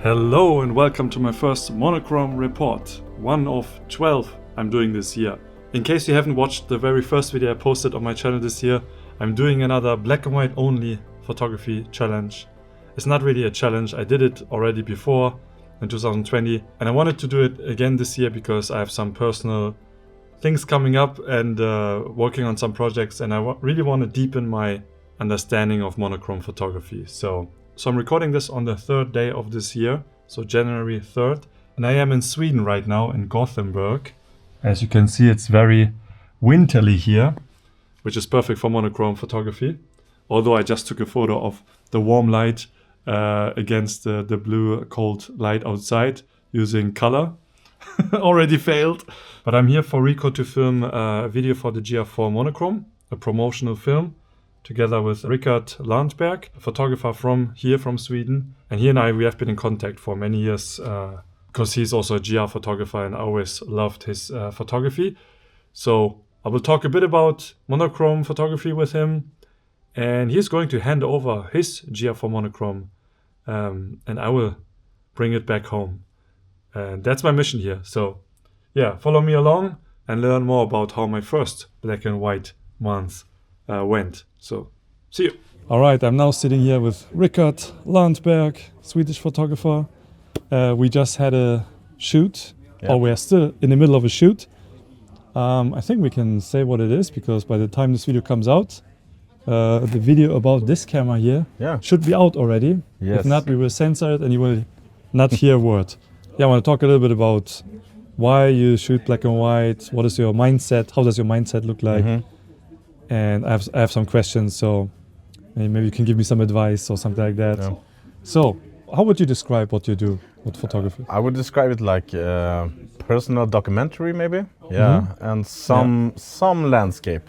Hello and welcome to my first Monochrome Report, one of 12 I'm doing this year. In case you haven't watched the very first video I posted on my channel this year, I'm doing another black and white only photography challenge. It's not really a challenge, I did it already before in 2020 and I wanted to do it again this year because I have some personal things coming up and working on some projects, and I really want to deepen my understanding of monochrome photography. So I'm recording this on the third day of this year, so January 3rd, and I am in Sweden right now in Gothenburg. As you can see, it's very winterly here, which is perfect for monochrome photography. Although I just took a photo of the warm light against the blue cold light outside using color. Already failed. But I'm here for Rikard to film a video for the GR4 Monochrome, a promotional film, together with Rikard Landberg, a photographer from Sweden. And he and I, we have been in contact for many years because he's also a GR photographer and I always loved his photography. So I will talk a bit about monochrome photography with him, and he's going to hand over his GR4 Monochrome and I will bring it back home. And that's my mission here. So yeah, follow me along and learn more about how my first black and white month went. So see you. All right, I'm now sitting here with Rikard Landberg, Swedish photographer. We just had a shoot, or we're still in the middle of a shoot. I think we can say what it is because by the time this video comes out, the video about this camera here should be out already. Yes. If not, we will censor it and you will not hear a word. Yeah, I want to talk a little bit about why you shoot black and white. What is your mindset? How does your mindset look like? And I have some questions, so maybe you can give me some advice or something like that. Yeah. So, how would you describe what you do with photography? I would describe it like personal documentary, maybe. Yeah, and some landscape,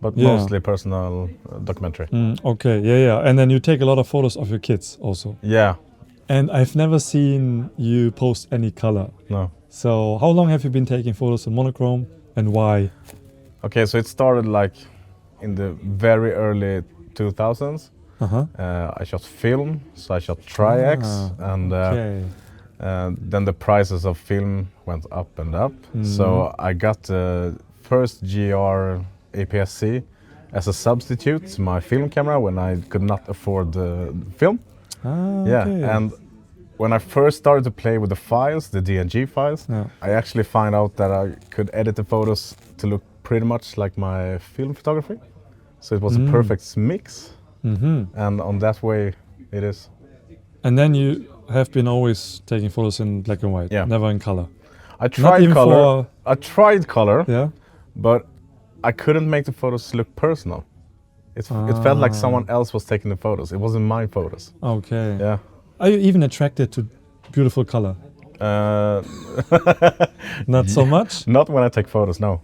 but mostly personal documentary. Okay, yeah. And then you take a lot of photos of your kids also. Yeah. And I've never seen you post any color. No. So how long have you been taking photos in monochrome and why? Okay, so it started like in the very early 2000s. I shot film, so I shot Tri-X, and then the prices of film went up and up. So I got the first GR APS-C as a substitute to my film camera when I could not afford the film. And when I first started to play with the files, the DNG files, I actually found out that I could edit the photos to look pretty much like my film photography. So it was a perfect mix, and on that way it is. And then you have been always taking photos in black and white, never in color. I tried color. I tried color, but I couldn't make the photos look personal. It felt like someone else was taking the photos. It wasn't my photos. Okay. Yeah. Are you even attracted to beautiful color? Not so much? Not when I take photos, no.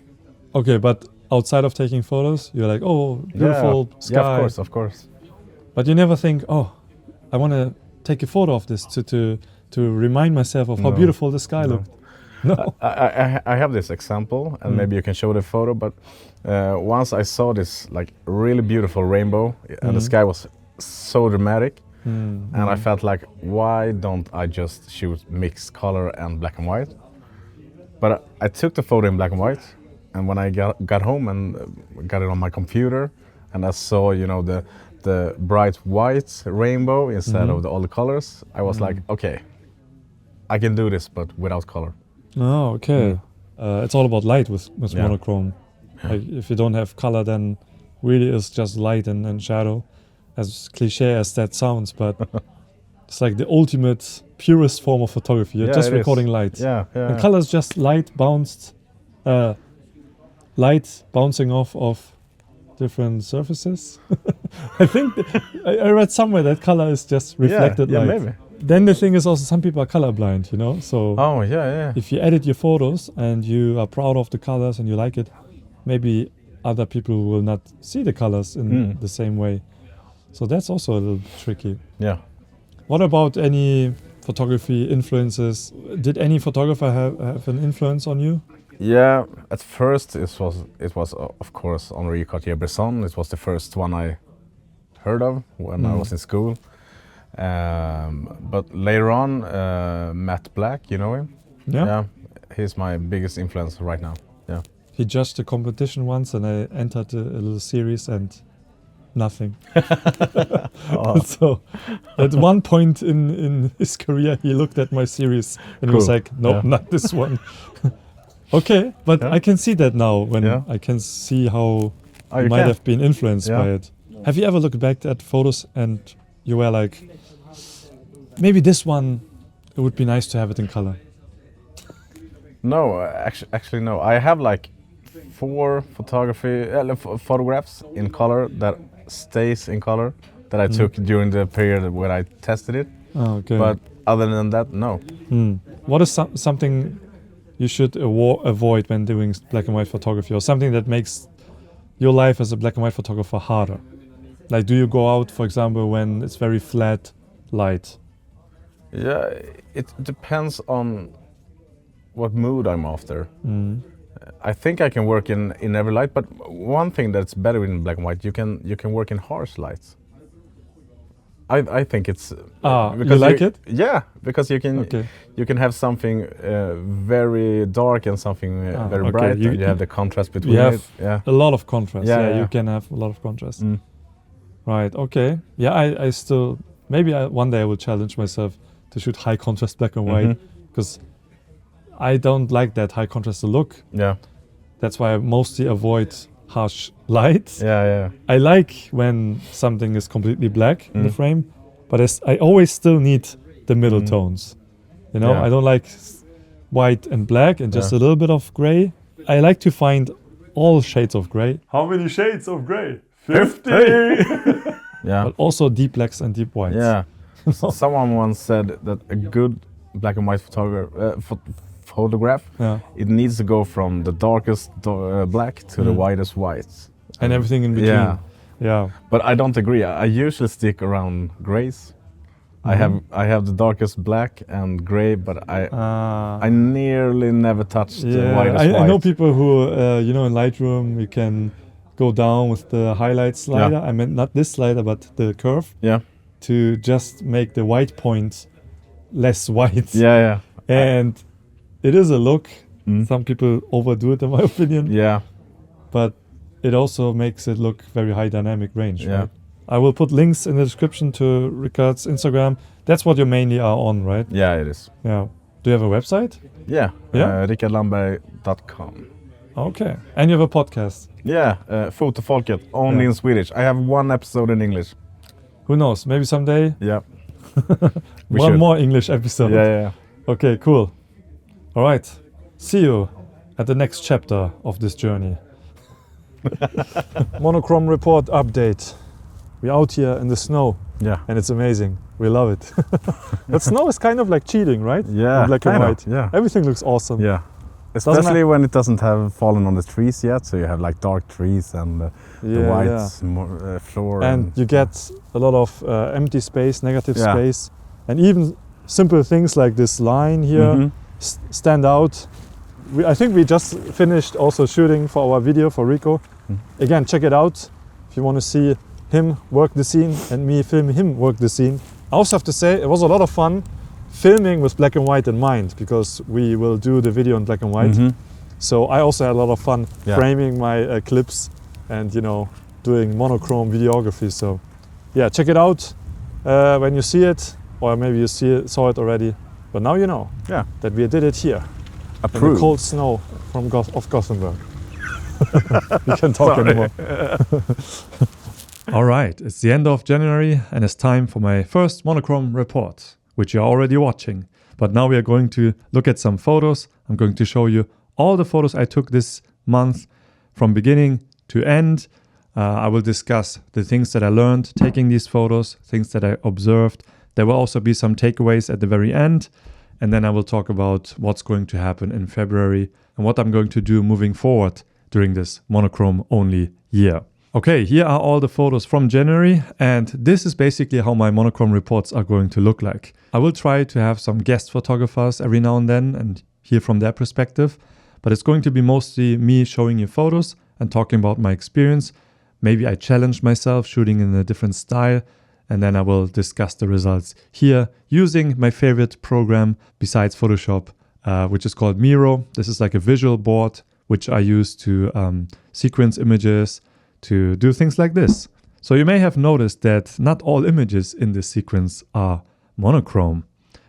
Okay, but outside of taking photos, you're like, oh, beautiful sky. Yeah, of course. But you never think, oh, I want to take a photo of this to remind myself of how beautiful the sky looked. No. I have this example, and maybe you can show the photo, but once I saw this like really beautiful rainbow, and the sky was so dramatic, and I felt like, why don't I just shoot mixed color and black and white? But I took the photo in black and white, and when I got home and got it on my computer, and I saw, the bright white rainbow instead of all the colors, I was like, okay, I can do this, but without color. Oh, okay. It's all about light with monochrome. Like, if you don't have color, then really it's just light and shadow, as cliche as that sounds, but it's like the ultimate, purest form of photography. You're just recording light. And color is just light bouncing off of different surfaces. I think I read somewhere that color is just reflected light. Maybe. Then the thing is also some people are colorblind, so if you edit your photos and you are proud of the colors and you like it, maybe other people will not see the colors in the same way. So that's also a little tricky. Yeah. What about any photography influences? Did any photographer have an influence on you? Yeah, at first it was of course Henri Cartier-Bresson. It was the first one I heard of when I was in school. But later on, Matt Black, you know him? Yeah. He's my biggest influence right now. Yeah. He judged a competition once, and I entered a little series and nothing. So at one point in his career, he looked at my series and he was like, nope, not this one. Okay, but I can see that now when I can see how you might have been influenced by it. Have you ever looked back at photos and you were like, maybe this one, it would be nice to have it in color? No, actually no. I have like 4 photographs in color that stays in color that I took during the period when I tested it. Oh, okay. But other than that, no. What is something you should avoid when doing black and white photography, or something that makes your life as a black and white photographer harder? Like, do you go out, for example, when it's very flat light? Yeah, it depends on what mood I'm after. I think I can work in every light, but one thing that's better in black and white, you can work in harsh lights. I think it's because you like it? Yeah, because you can have something very dark and something very bright. You have the contrast between it. Yeah, a lot of contrast. Yeah, you can have a lot of contrast. Right. Okay. Yeah, I still maybe one day I will challenge myself to shoot high contrast black and white, because I don't like that high contrast look. Yeah. That's why I mostly avoid harsh light. Yeah. I like when something is completely black in the frame, but I always still need the middle tones. You know, I don't like white and black and just a little bit of gray. I like to find all shades of gray. How many shades of gray? 50! Yeah. But also deep blacks and deep whites. Yeah. Someone once said that a good black and white photograph, it needs to go from the darkest black to the whitest whites. And everything in between. Yeah. But I don't agree. I usually stick around grays. I have the darkest black and gray, but I nearly never touch the whitest white. I know people who, in Lightroom, you can go down with the highlight slider. I meant not this slider, but the curve. Yeah. To just make the white points less white. Yeah. And it is a look. Some people overdo it, in my opinion. Yeah. But it also makes it look very high dynamic range. Yeah. Right? I will put links in the description to Rikard's Instagram. That's what you mainly are on, right? Yeah, it is. Yeah. Do you have a website? Yeah. Rikardlandberg.com. Okay. And you have a podcast? Yeah. Fotofolket, only in Swedish. I have 1 episode in English. Who knows? Maybe someday? Yeah. One more English episode. Yeah. Okay, cool. All right. See you at the next chapter of this journey. Monochrome Report update. We're out here in the snow. Yeah. And it's amazing. We love it. But snow is kind of like cheating, right? Yeah. In black and white. Yeah. Everything looks awesome. Yeah. Especially when it doesn't have fallen on the trees yet, so you have like dark trees and the white floor. And you get a lot of empty space, negative space. And even simple things like this line here stand out. I think we just finished also shooting for our video for Rico. Again, check it out if you want to see him work the scene and me film him work the scene. I also have to say it was a lot of fun filming with black and white in mind, because we will do the video in black and white. So I also had a lot of fun framing my clips and doing monochrome videography. So yeah, check it out when you see it, or maybe you saw it already. But now you know that we did it here in the cold snow of Gothenburg. We can talk anymore. All right, it's the end of January and it's time for my first monochrome report, which you're already watching. But now we are going to look at some photos. I'm going to show you all the photos I took this month from beginning to end. I will discuss the things that I learned taking these photos, things that I observed. There will also be some takeaways at the very end. And then I will talk about what's going to happen in February and what I'm going to do moving forward during this monochrome only year. Okay, here are all the photos from January, and this is basically how my monochrome reports are going to look like. I will try to have some guest photographers every now and then and hear from their perspective, but it's going to be mostly me showing you photos and talking about my experience. Maybe I challenge myself shooting in a different style and then I will discuss the results here using my favorite program besides Photoshop, which is called Miro. This is like a visual board which I use to sequence images, to do things like this. So you may have noticed that not all images in this sequence are monochrome.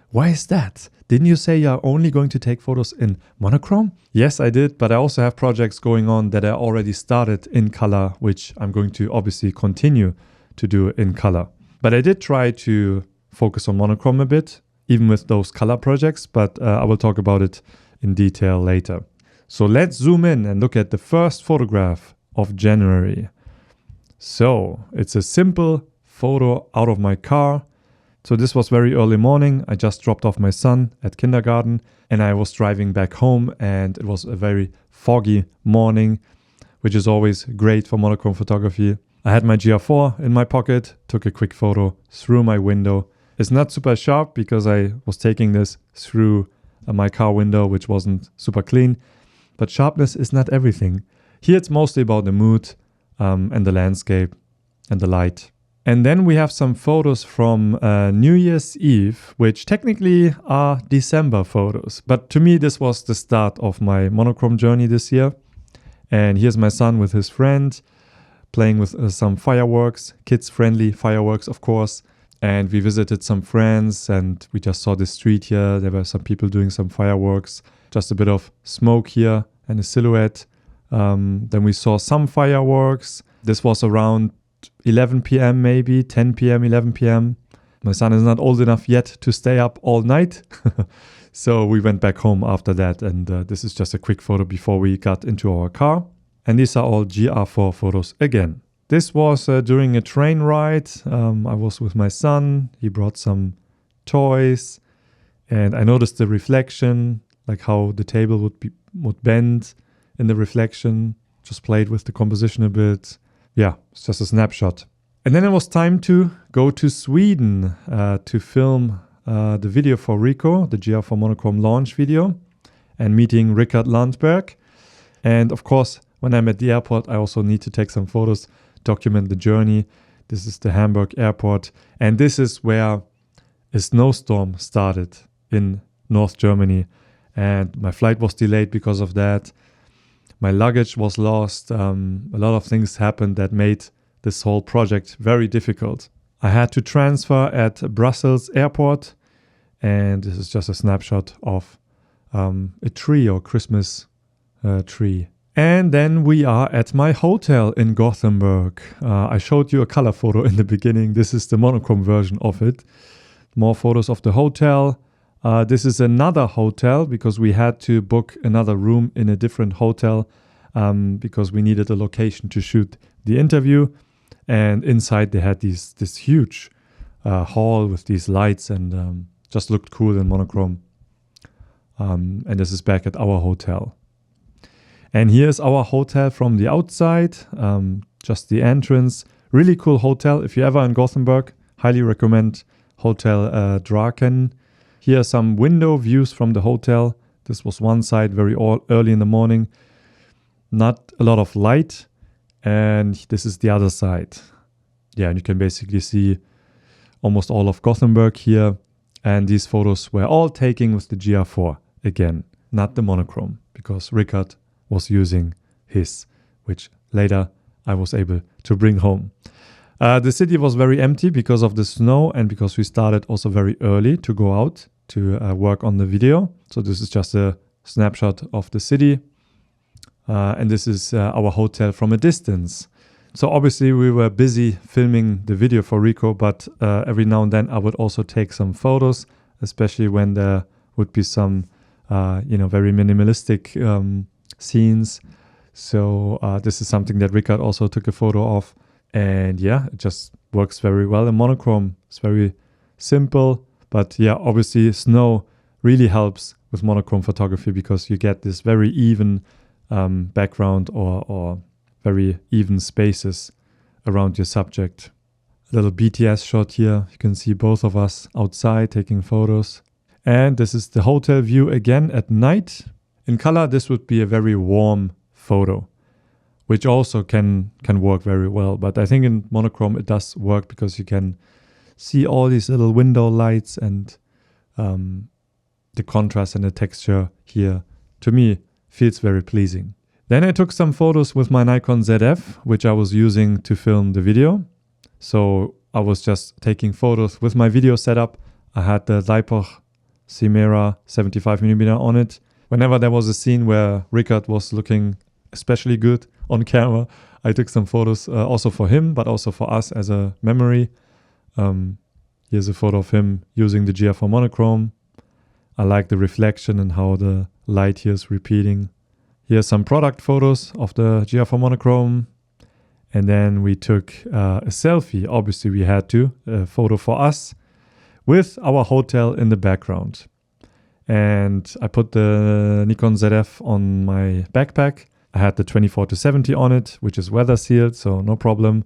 Why is that? Didn't you say you're only going to take photos in monochrome? Yes, I did, but I also have projects going on that I already started in color, which I'm going to obviously continue to do in color. But I did try to focus on monochrome a bit, even with those color projects, but I will talk about it in detail later. So let's zoom in and look at the first photograph of January. So it's a simple photo out of my car. So this was very early morning. I just dropped off my son at kindergarten and I was driving back home, and it was a very foggy morning, which is always great for monochrome photography. I had my GR4 in my pocket, took a quick photo through my window. It's not super sharp because I was taking this through my car window, which wasn't super clean. But sharpness is not everything. Here it's mostly about the mood and the landscape and the light. And then we have some photos from New Year's Eve, which technically are December photos. But to me, this was the start of my monochrome journey this year. And here's my son with his friend playing with some fireworks, kids-friendly fireworks, of course. And we visited some friends and we just saw the street here. There were some people doing some fireworks. Just a bit of smoke here and a silhouette. Then we saw some fireworks. This was around 11 p.m. maybe, 10 p.m., 11 p.m. My son is not old enough yet to stay up all night. So we went back home after that. And this is just a quick photo before we got into our car. And these are all GR4 photos again. This was during a train ride. I was with my son. He brought some toys. And I noticed the reflection, like how the table would bend in the reflection. Just played with the composition a bit. Yeah, it's just a snapshot. And then it was time to go to Sweden to film the video for Rico, the GR4 Monochrome launch video, and meeting Rikard Landberg. And of course, when I'm at the airport, I also need to take some photos, document the journey. This is the Hamburg airport. And this is where a snowstorm started in North Germany. And my flight was delayed because of that. My luggage was lost. A lot of things happened that made this whole project very difficult. I had to transfer at Brussels airport. And this is just a snapshot of a tree or Christmas tree. And then we are at my hotel in Gothenburg. I showed you a color photo in the beginning. This is the monochrome version of it. More photos of the hotel. This is another hotel because we had to book another room in a different hotel because we needed a location to shoot the interview. And inside they had this huge hall with these lights and just looked cool in monochrome. And this is back at our hotel. And here's our hotel from the outside, just the entrance. Really cool hotel. If you're ever in Gothenburg, highly recommend Hotel Draken. Here are some window views from the hotel. This was one side very early in the morning. Not a lot of light. And this is the other side. Yeah, and you can basically see almost all of Gothenburg here. And these photos were all taken with the GR4 again, not the monochrome, because Rikard was using his, which later I was able to bring home. The city was very empty because of the snow and because we started also very early to go out to work on the video. So this is just a snapshot of the city. And this is our hotel from a distance. So obviously we were busy filming the video for Rico, but every now and then I would also take some photos, especially when there would be some, very minimalistic scenes. So this is something that Rikard also took a photo of. And yeah, it just works very well in monochrome. It's very simple. But yeah, obviously snow really helps with monochrome photography because you get this very even background or very even spaces around your subject. A little BTS shot here. You can see both of us outside taking photos. And this is the hotel view again at night. In color, this would be a very warm photo, which also can work very well. But I think in monochrome it does work because you can see all these little window lights and the contrast and the texture here, to me, feels very pleasing. Then I took some photos with my Nikon ZF, which I was using to film the video. So I was just taking photos with my video setup. I had the Landberg Chimera 75mm on it. Whenever there was a scene where Rikard was looking especially good on camera, I took some photos also for him, but also for us as a memory. Here's a photo of him using the GR4 monochrome. I like the reflection and how the light here is repeating. Here's some product photos of the GR4 monochrome. And then we took a selfie. Obviously we had to, a photo for us with our hotel in the background. And I put the Nikon ZF on my backpack. I had the 24-70 on it, which is weather sealed, so no problem.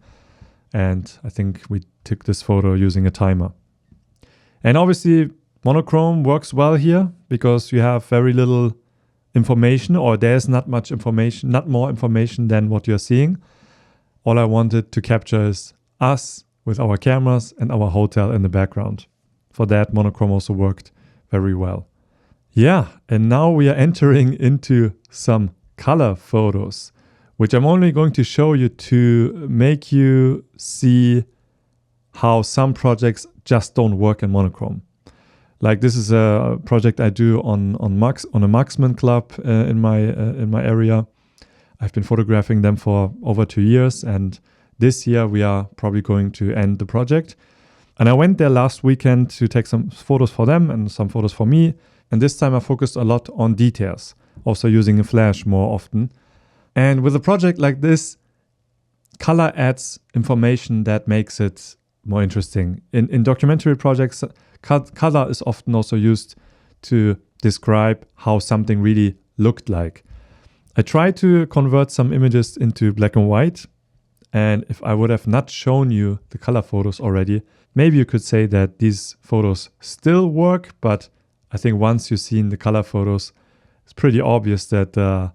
And I think we took this photo using a timer. And obviously monochrome works well here because you have very little information, or there's not much information, not more information than what you're seeing. All I wanted to capture is us with our cameras and our hotel in the background. For that, monochrome also worked very well. Yeah, and now we are entering into some color photos, which I'm only going to show you to make you see how some projects just don't work in monochrome. Like this is a project I do on a marksman club in my area. I've been photographing them for over 2 years, and this year we are probably going to end the project. And I went there last weekend to take some photos for them and some photos for me. And this time I focused a lot on details, also using a flash more often. And with a project like this, color adds information that makes it more interesting. In documentary projects, color is often also used to describe how something really looked like. I tried to convert some images into black and white, and if I would have not shown you the color photos already, maybe you could say that these photos still work, but I think once you've seen the color photos, it's pretty obvious that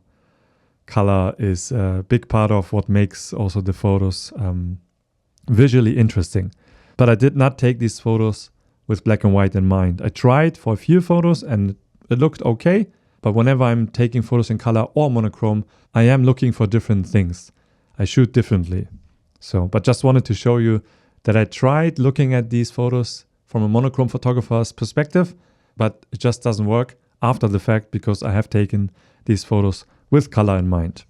color is a big part of what makes also the photos visually interesting. But I did not take these photos with black and white in mind. I tried for a few photos and it looked okay, but whenever I'm taking photos in color or monochrome, I am looking for different things. I shoot differently. But just wanted to show you that I tried looking at these photos from a monochrome photographer's perspective, but it just doesn't work after the fact because I have taken these photos with color in mind.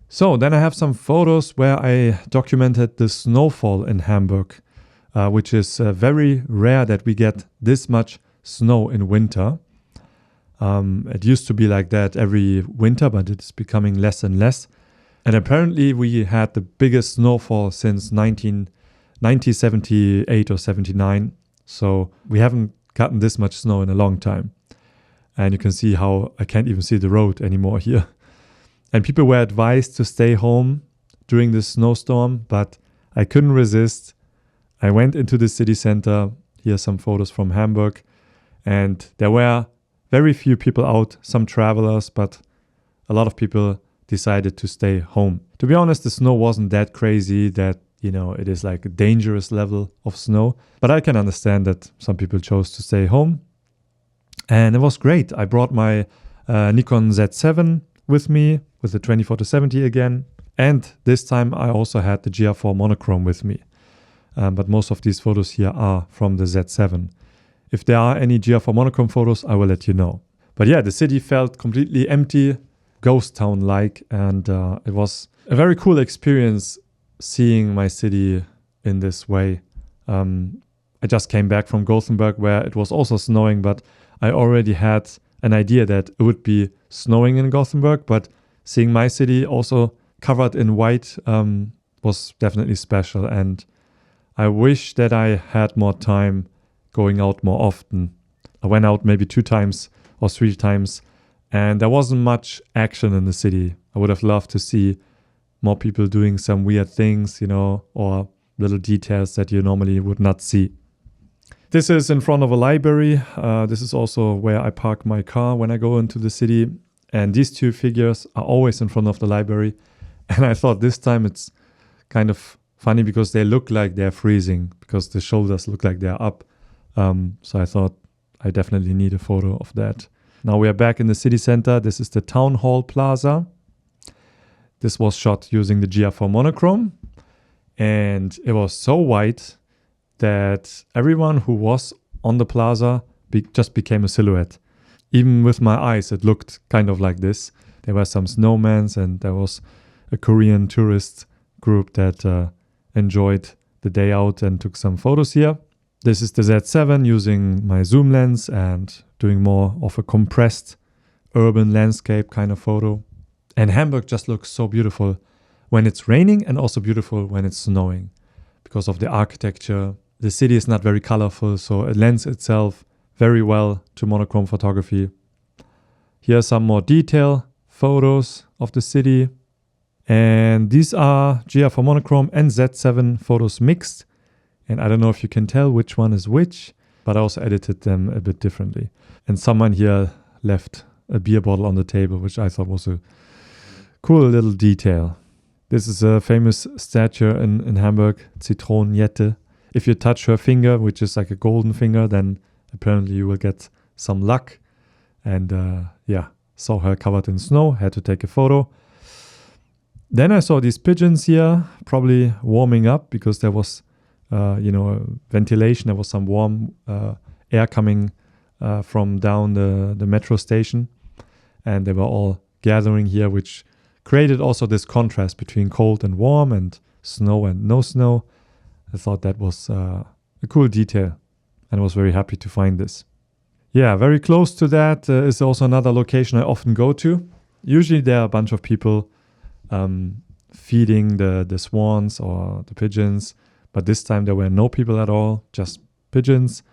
So then I have some photos where I documented the snowfall in Hamburg, which is very rare that we get this much snow in winter. It used to be like that every winter, but it's becoming less and less. And apparently we had the biggest snowfall since 1978 or 79. So we haven't gotten this much snow in a long time. And you can see how I can't even see the road anymore here. And people were advised to stay home during this snowstorm, but I couldn't resist. I went into the city center. Here are some photos from Hamburg. And there were very few people out, some travelers, but a lot of people decided to stay home. To be honest, the snow wasn't that crazy that, it is like a dangerous level of snow. But I can understand that some people chose to stay home. And it was great. I brought my Nikon Z7 with me, with the 24-70 again. And this time I also had the GR4 monochrome with me. But most of these photos here are from the Z7. If there are any GR4 monochrome photos, I will let you know. But yeah, the city felt completely empty, ghost town-like. And it was a very cool experience seeing my city in this way. I just came back from Gothenburg where it was also snowing, but I already had an idea that it would be snowing in Gothenburg, but seeing my city also covered in white was definitely special. And I wish that I had more time going out more often. I went out maybe 2 times or 3 times, and there wasn't much action in the city. I would have loved to see more people doing some weird things, or little details that you normally would not see. This is in front of a library. This is also where I park my car when I go into the city. And these 2 figures are always in front of the library. And I thought this time it's kind of funny because they look like they're freezing because the shoulders look like they're up. So I thought I definitely need a photo of that. Now we are back in the city center. This is the Town Hall Plaza. This was shot using the GR4 monochrome. And it was so white that everyone who was on the plaza just became a silhouette. Even with my eyes, it looked kind of like this. There were some snowmen and there was a Korean tourist group that enjoyed the day out and took some photos here. This is the Z7 using my zoom lens and doing more of a compressed urban landscape kind of photo. And Hamburg just looks so beautiful when it's raining and also beautiful when it's snowing because of the architecture. The city is not very colorful, so it lends itself very well to monochrome photography. Here are some more detail photos of the city. And these are GR4 monochrome and Z7 photos mixed. And I don't know if you can tell which one is which, but I also edited them a bit differently. And someone here left a beer bottle on the table, which I thought was a cool little detail. This is a famous statue in Hamburg, Zitronenjette. If you touch her finger, which is like a golden finger, then apparently you will get some luck. And saw her covered in snow, had to take a photo. Then I saw these pigeons here, probably warming up because there was, ventilation. There was some warm air coming from down the metro station. And they were all gathering here, which created also this contrast between cold and warm and snow and no snow. I thought that was a cool detail and I was very happy to find this. Yeah, very close to that is also another location I often go to. Usually there are a bunch of people feeding the swans or the pigeons, but this time there were no people at all, just pigeons.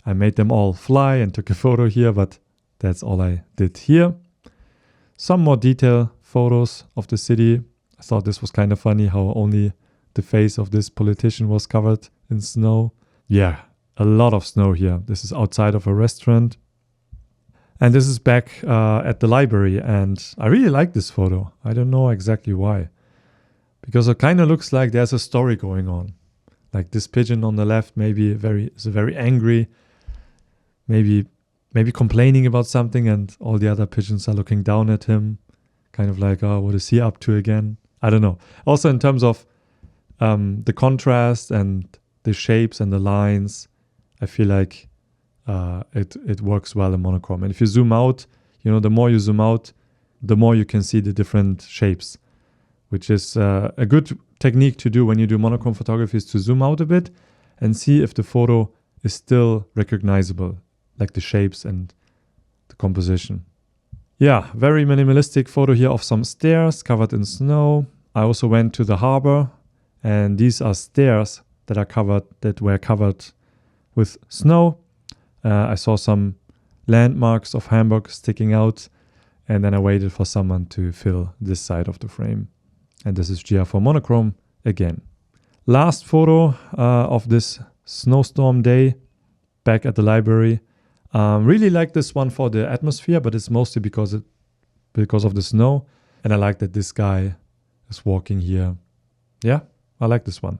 I made them all fly and took a photo here, but that's all I did here. Some more detail photos of the city. I thought this was kind of funny how only the face of this politician was covered in snow. Yeah, a lot of snow here. This is outside of a restaurant. And this is back at the library. And I really like this photo. I don't know exactly why. Because it kind of looks like there's a story going on. Like this pigeon on the left maybe is very angry. Maybe complaining about something and all the other pigeons are looking down at him. Kind of like, oh, what is he up to again? I don't know. Also in terms of the contrast and the shapes and the lines, I feel like it works well in monochrome. And if you zoom out, the more you zoom out, the more you can see the different shapes, which is a good technique to do when you do monochrome photography, is to zoom out a bit and see if the photo is still recognizable, like the shapes and the composition. Yeah, very minimalistic photo here of some stairs covered in snow. I also went to the harbor, and these are stairs that were covered with snow. I saw some landmarks of Hamburg sticking out, and then I waited for someone to fill this side of the frame. And this is GR4 monochrome again. Last photo of this snowstorm day back at the library. Really like this one for the atmosphere, but it's mostly because of the snow. And I like that this guy is walking here. Yeah, I like this one.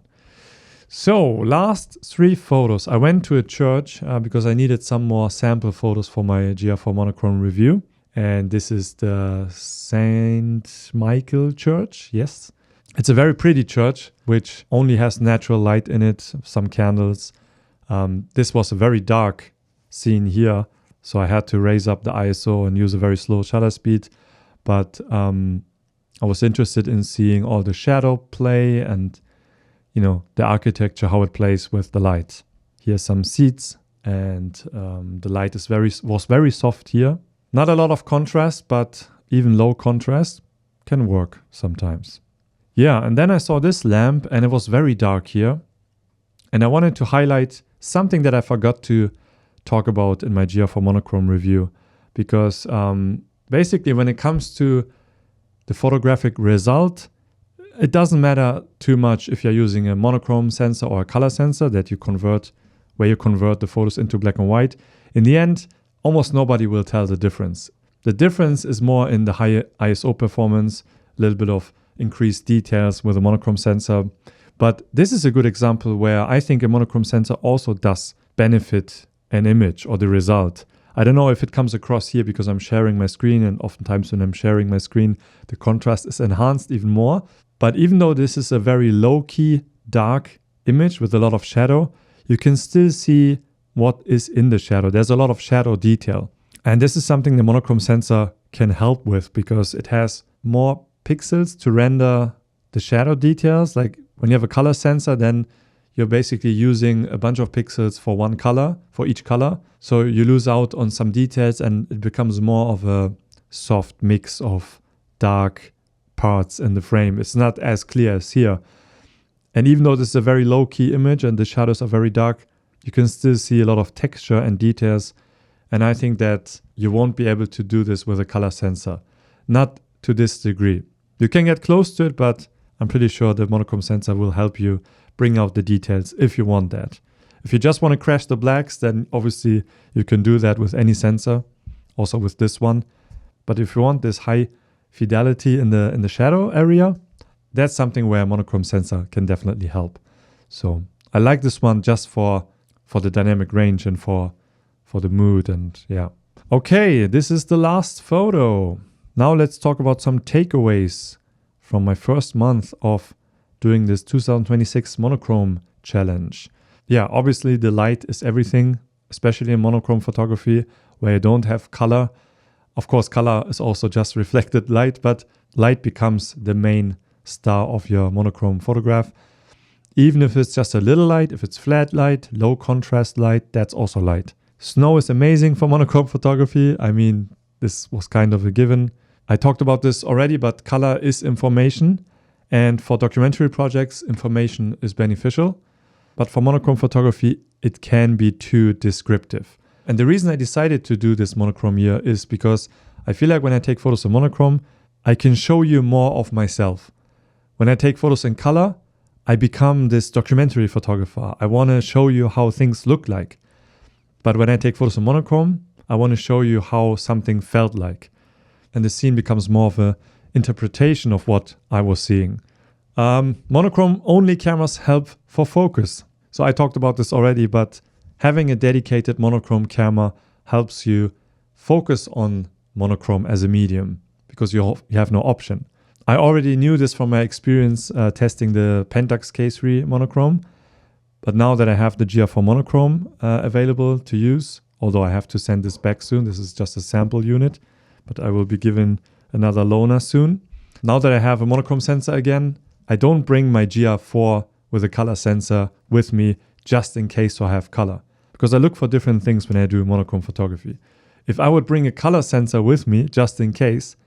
So last 3 photos. I went to a church because I needed some more sample photos for my GR4 monochrome review. And this is the St. Michael Church. Yes. It's a very pretty church, which only has natural light in it, some candles. This was a very dark scene here, so I had to raise up the ISO and use a very slow shutter speed. But I was interested in seeing all the shadow play and, the architecture, how it plays with the light. Here's some seats, and the light was very soft here. Not a lot of contrast, but even low contrast can work sometimes. Yeah, and then I saw this lamp and it was very dark here. And I wanted to highlight something that I forgot to talk about in my GR4 monochrome review. Because basically when it comes to the photographic result, it doesn't matter too much if you're using a monochrome sensor or a color sensor where you convert the photos into black and white. In the end, almost nobody will tell the difference. The difference is more in the high ISO performance, a little bit of increased details with a monochrome sensor. But this is a good example where I think a monochrome sensor also does benefit an image or the result. I don't know if it comes across here because I'm sharing my screen, and oftentimes when I'm sharing my screen, the contrast is enhanced even more. But even though this is a very low-key, dark image with a lot of shadow, you can still see what is in the shadow. There's a lot of shadow detail. And this is something the monochrome sensor can help with because it has more pixels to render the shadow details. Like when you have a color sensor, then you're basically using a bunch of pixels for one color, for each color. So you lose out on some details and it becomes more of a soft mix of dark parts in the frame. It's not as clear as here. And even though this is a very low-key image and the shadows are very dark, you can still see a lot of texture and details. And I think that you won't be able to do this with a color sensor. Not to this degree. You can get close to it, but I'm pretty sure the monochrome sensor will help you bring out the details if you want that. If you just want to crash the blacks, then obviously you can do that with any sensor, also with this one. But if you want this high fidelity in the shadow area, that's something where a monochrome sensor can definitely help. So I like this one just for the dynamic range and for the mood, and yeah. Okay, this is the last photo. Now let's talk about some takeaways from my first month of doing this 2026 monochrome challenge. Yeah, obviously the light is everything, especially in monochrome photography where you don't have color. Of course, color is also just reflected light, but light becomes the main star of your monochrome photograph. Even if it's just a little light, if it's flat light, low contrast light, that's also light. Snow is amazing for monochrome photography. I mean, this was kind of a given. I talked about this already, but color is information. And for documentary projects, information is beneficial. But for monochrome photography, it can be too descriptive. And the reason I decided to do this monochrome year is because I feel like when I take photos in monochrome, I can show you more of myself. When I take photos in color, I become this documentary photographer. I want to show you how things look like. But when I take photos in monochrome, I want to show you how something felt like. And the scene becomes more of an interpretation of what I was seeing. Monochrome only cameras help for focus. So I talked about this already, but having a dedicated monochrome camera helps you focus on monochrome as a medium because you have no option. I already knew this from my experience testing the Pentax K3 monochrome. But now that I have the GR4 monochrome available to use, although I have to send this back soon, this is just a sample unit, but I will be given another loaner soon. Now that I have a monochrome sensor again, I don't bring my GR4 with a color sensor with me just in case I have color. Because I look for different things when I do monochrome photography. If I would bring a color sensor with me just in case,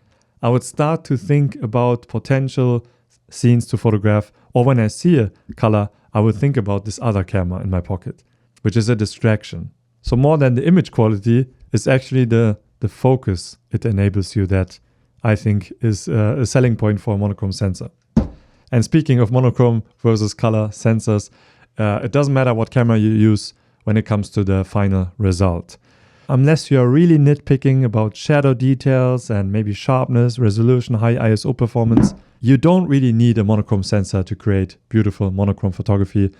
I would start to think about potential scenes to photograph, or when I see a color, I would think about this other camera in my pocket, which is a distraction. So more than the image quality, it's actually the focus it enables you that I think is a selling point for a monochrome sensor. And speaking of monochrome versus color sensors, it doesn't matter what camera you use when it comes to the final result. Unless you're really nitpicking about shadow details and maybe sharpness, resolution, high ISO performance, you don't really need a monochrome sensor to create beautiful monochrome photography.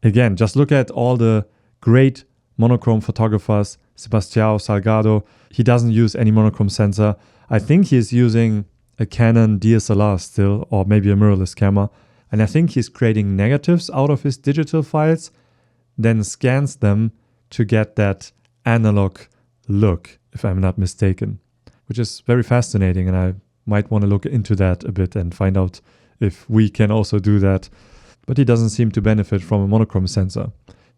Again, just look at all the great monochrome photographers, Sebastião Salgado. He doesn't use any monochrome sensor. I think he's using a Canon DSLR still, or maybe a mirrorless camera. And I think he's creating negatives out of his digital files, then scans them to get that analog look, if I'm not mistaken, which is very fascinating. And I might want to look into that a bit and find out if we can also do that. But he doesn't seem to benefit from a monochrome sensor.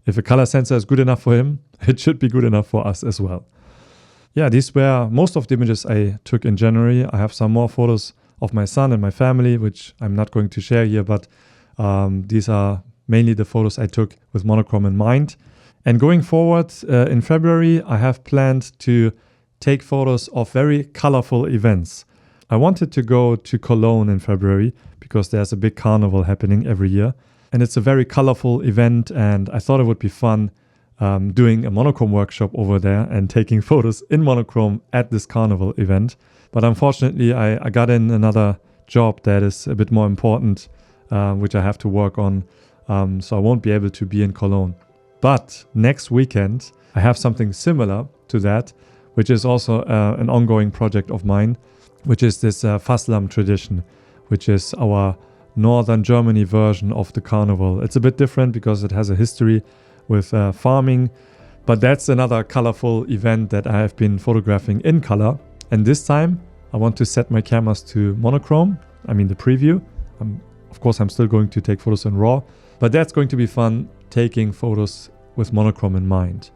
If a color sensor is good enough for him, it should be good enough for us as well. Yeah, these were most of the images I took in January. I have some more photos of my son and my family, which I'm not going to share here, but these are mainly the photos I took with monochrome in mind. And going forward in February, I have planned to take photos of very colorful events. I wanted to go to Cologne in February because there's a big carnival happening every year. And it's a very colorful event, and I thought it would be fun doing a monochrome workshop over there and taking photos in monochrome at this carnival event. But unfortunately, I got in another job that is a bit more important which I have to work on. So I won't be able to be in Cologne. But next weekend, I have something similar to that, which is also an ongoing project of mine, which is this Faslam tradition, which is our northern Germany version of the carnival. It's a bit different because it has a history with farming, but that's another colorful event that I have been photographing in color. And this time I want to set my cameras to monochrome, the preview. Of course, I'm still going to take photos in RAW, but that's going to be fun, taking photos with monochrome in mind.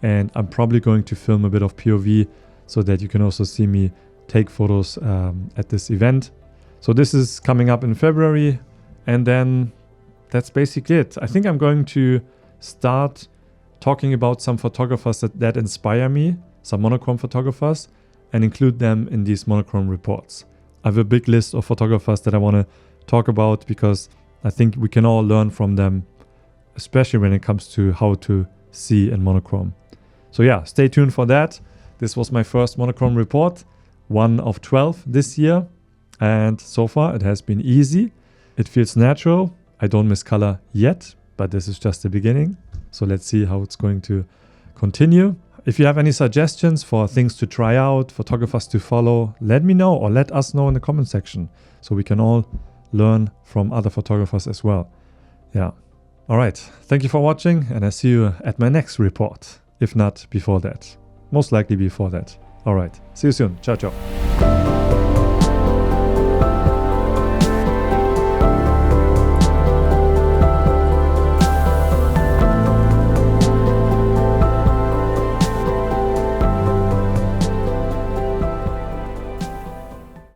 And I'm probably going to film a bit of POV so that you can also see me take photos at this event. So this is coming up in February, and then that's basically it. I think I'm going to start talking about some photographers that inspire me, some monochrome photographers, and include them in these monochrome reports. I have a big list of photographers that I want to talk about because I think we can all learn from them, especially when it comes to how to see in monochrome. So yeah, stay tuned for that. This was my first monochrome report, 1 of 12 this year. And so far it has been easy. It feels natural. I don't miss color yet, but this is just the beginning. So let's see how it's going to continue. If you have any suggestions for things to try out, photographers to follow, let me know or let us know in the comment section so we can all learn from other photographers as well. Yeah. All right. Thank you for watching, and I see you at my next report. If not before that. Most likely before that. All right. See you soon. Ciao, ciao.